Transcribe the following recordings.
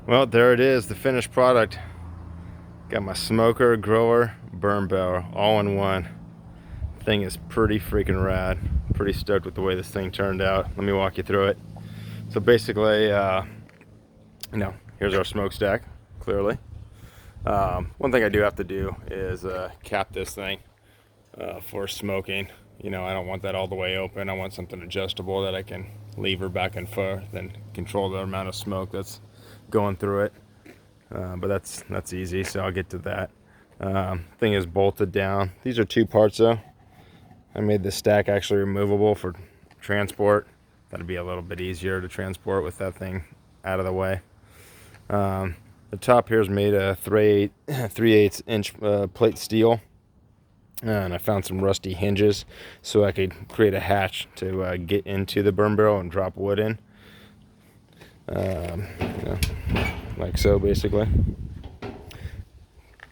Well, there it is, the finished product. Got my smoker, grower, burn barrel, all in one. Thing is pretty freaking rad. Pretty stoked with the way this thing turned out. Let me walk you through it. So basically, here's our smokestack, clearly. One thing I do have to do is cap this thing for smoking. I don't want that all the way open. I want something adjustable that I can lever back and forth and control the amount of smoke that's going through it. But that's easy, so I'll get to that. Thing is bolted down. These are two parts though. I made the stack actually removable for transport. That'd be a little bit easier to transport with that thing out of the way. The top here is made of 3/8 inch plate steel. And I found some rusty hinges so I could create a hatch to get into the burn barrel and drop wood in. Like so, basically.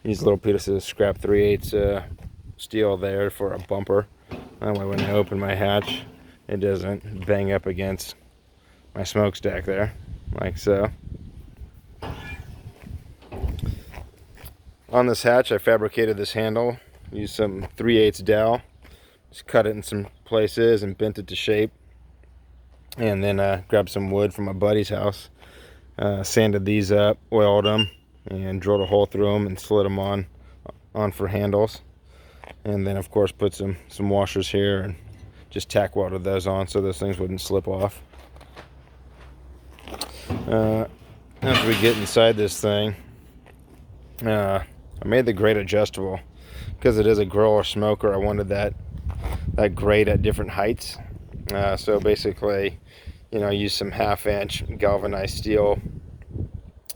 These little pieces of scrap 3/8 steel there for a bumper. That way when I open my hatch, it doesn't bang up against my smokestack there, like so. On this hatch, I fabricated this handle. Used some 3/8 dowel. Just cut it in some places and bent it to shape. And then grabbed some wood from my buddy's house. Sanded these up, oiled them, and drilled a hole through them and slid them on for handles. And then of course put some washers here and just tack welded those on so those things wouldn't slip off. After we get inside this thing, I made the grate adjustable because it is a grill or smoker. I wanted that grate at different heights. So basically, I used some 1/2 inch galvanized steel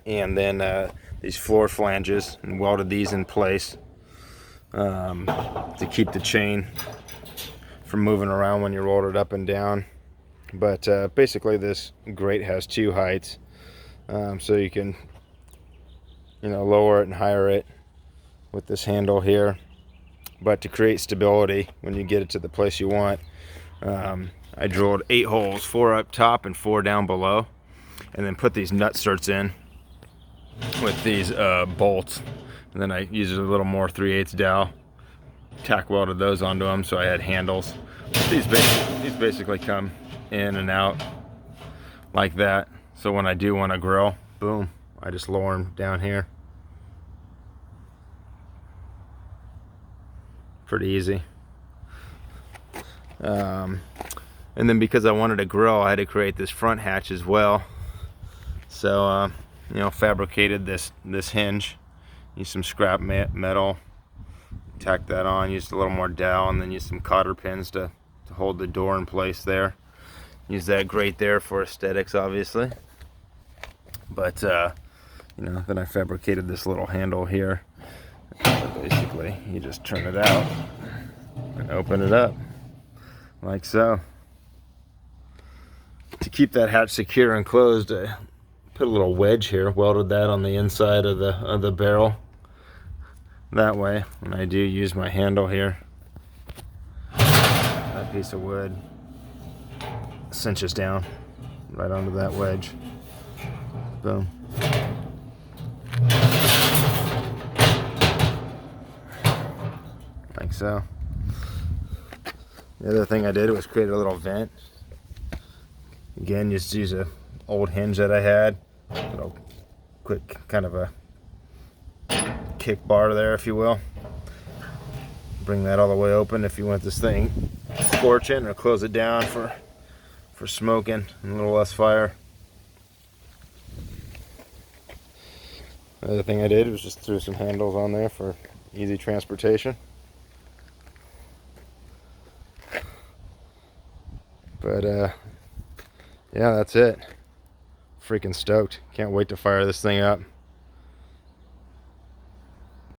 and then these floor flanges and welded these in place to keep the chain from moving around when you roll it up and down. But basically this grate has two heights, so you can lower it and higher it with this handle here. But to create stability when you get it to the place you want, I drilled 8 holes, 4 up top and 4 down below, and then put these nut certs in with these bolts. And then I used a little more 3/8 dowel, tack welded those onto them so I had handles. These basically come in and out like that. So when I do want to grill, boom, I just lower them down here. Pretty easy. And then because I wanted to grill, I had to create this front hatch as well. So fabricated this hinge. Used some scrap metal, tacked that on, used a little more dowel, and then used some cotter pins to hold the door in place there. Use that grate there for aesthetics, obviously. But then I fabricated this little handle here. Basically, you just turn it out and open it up, like so. To keep that hatch secure and closed, I put a little wedge here, welded that on the inside of the barrel. That way, when I do use my handle here, that piece of wood cinches down right onto that wedge. Boom. Like so. The other thing I did was create a little vent. Again, just use an old hinge that I had. A little quick kind of a kick bar there, if you will. Bring that all the way open if you want this thing scorching, or close it down for smoking and a little less fire. The other thing I did was just threw some handles on there for easy transportation. But yeah, that's it. Freaking stoked. Can't wait to fire this thing up.